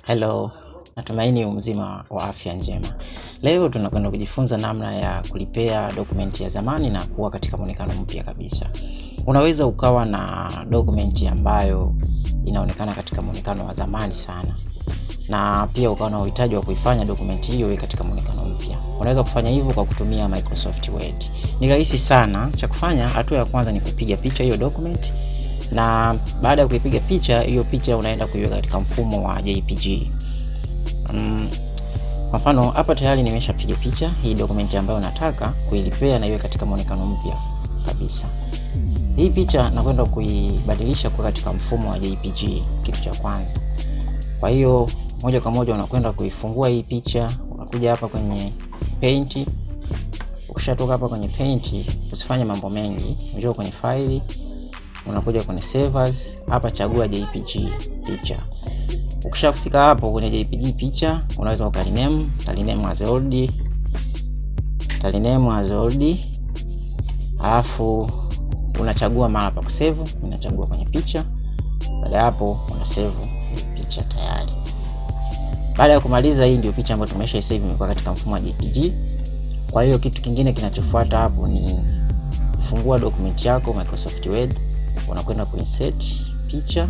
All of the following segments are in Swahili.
Hello, natumaini mzima wa afya njema. Leo tunakwenda kujifunza namna ya kulipea dokumenti ya zamani na kuwa katika muonekano mpya kabisa. Unaweza ukawa na dokumenti ambayo inaonekana katika muonekano wa zamani sana, na pia ukawa na uhitaji wa kuifanya dokumenti hiyo iwe katika muonekano mpya. Unaweza kufanya hivyo kwa kutumia Microsoft Word. Ni rahisi sana. Cha kufanya, hatua ya kwanza ni kupiga picha hiyo dokumenti, na baada ya kuipiga picha hiyo picha unaenda kuiweka katika mfumo wa JPG. Kwa mfano hapa tayari nimeshapiga picha hii dokumenti ambayo nataka kuilipea na iwe katika muonekano mpya kabisa. Hii picha nakwenda kuibadilisha kwa katika mfumo wa JPG, kitu cha kwanza. Kwa hiyo moja kwa moja unakwenda kuifungua hii picha, unakuja hapa kwenye Paint. Ukishatoka hapa kwenye Paint, usifanye mambo mengi, njoo kwenye File, unakuja kwenye Save As, hapa chagua JPG picha. Ukishafika hapo kwenye JPG picha, unaweza ukarename as old, alafu unachagua mahali pa kusave, unachagua kwenye picha. Baada ya hapo una save picha tayari. Baada ya kumaliza, hii ndio picha ambayo tumesha save imekuwa katika mfumo wa JPG. Kwa hiyo kitu kingine kinachofuata hapo ni kufungua document yako Microsoft Word, unakwenda kuinsert picha.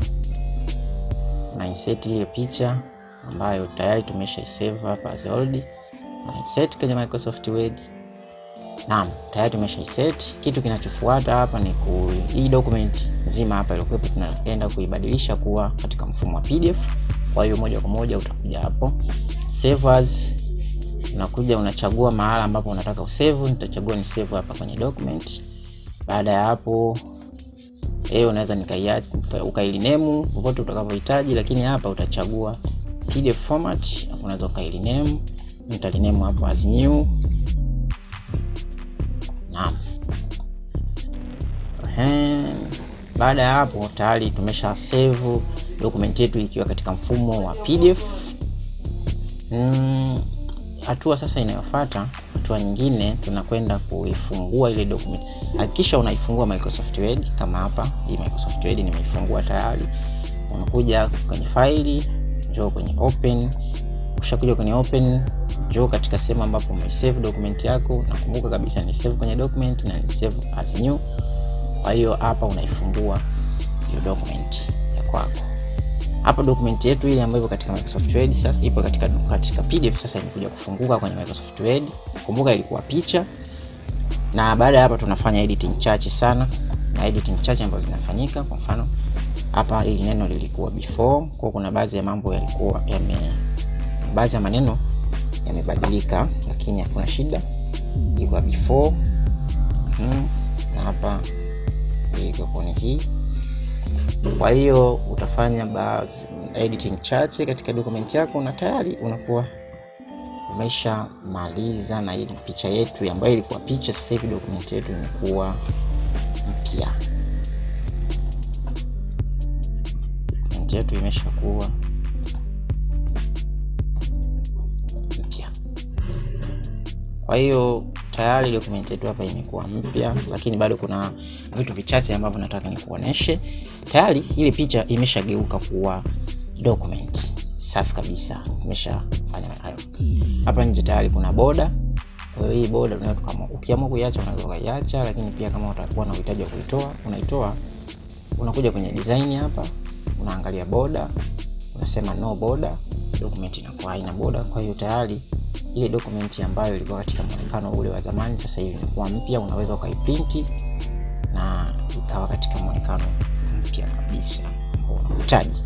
Na insert ile picha ambayo tayari tumesha save hapa as old, na insert kwenye Microsoft Word. Naam, tayari tumesha insert. Kitu kinachofuata hapa ni hii document nzima hapa iliyokuwa tunaenda kuibadilisha kuwa katika mfumo wa PDF. Kwa hiyo moja kwa moja utakuja hapo Save As, unakuja unachagua mahali ambapo unataka usave. Nitachagua ni save hapa kwenye document. Baada ya hapo unaweza ukairename popote utakavyohitaji, lakini hapa utachagua PDF format. Unaweza ukairename, nitarename hapo as new. Naam. Baada ya hapo tayari tumesha save document yetu ikiwa katika mfumo wa PDF. Hatua sasa inayofuata, hatua nyingine, tunakwenda kuifungua ile document. Hakikisha unaifungua Microsoft Word kama hapa. Hii Microsoft Word nimeifungua tayari. Unakuja kwenye File, njoo kwenye Open. Ukishakuja kwenye Open, njoo katika sehemu ambapo umesave document yako. Nakumbuka kabisa ni save kwenye document na ni save as new. Kwa hiyo hapa unaifungua hiyo document ya kwako. Hapa document yetu ile ambayo ipo katika Microsoft Word sasa ipo katika PDF, sasa imekuja kufunguka kwenye Microsoft Word. Kumbuka ilikuwa picha. Na baada ya hapa tunafanya editing chache sana, na editing chache ambazo zinafanyika. Kwa mfano hapa ili neno lilikuwa before, kwa kuna baadhi ya mambo yalikuwa baadhi ya maneno yamebadilika, lakini hakuna shida, ilikuwa before. Na hapa ilikuwa ni hii. Kwa hiyo utafanya baadhi editing chache katika document yako na tayari unakuwa umesha maliza na ile picha yetu ambayo ilikuwa picha. Sasa hivi document yetu imekuwa mpya. Document yetu imeshakuwa mpya. Kwa hiyo tayari document yetu hapa imekuwa mpya, lakini bado kuna vitu vichache ambavyo nataka nikuoneshe. Tayari ile picha imeshageuka kuwa document safi kabisa, imeshafanya hayo. Hapa nje tayari kuna border. Kwa hiyo hii border unaweza kama ukiamua kuiacha unaweza kuiacha, lakini pia kama utakuwa na uhitaji wa kuitoa, unaitoa. Unakuja kwenye design hapa, unaangalia border, unasema no border, document inakuwa haina border. Kwa hiyo tayari ile document ambayo ilikuwa katika muonekano ule wa zamani sasa hivi imekuwa mpya. Unaweza ukaiprint na ikawa katika muonekano mpya kabisa ambao unahitaji.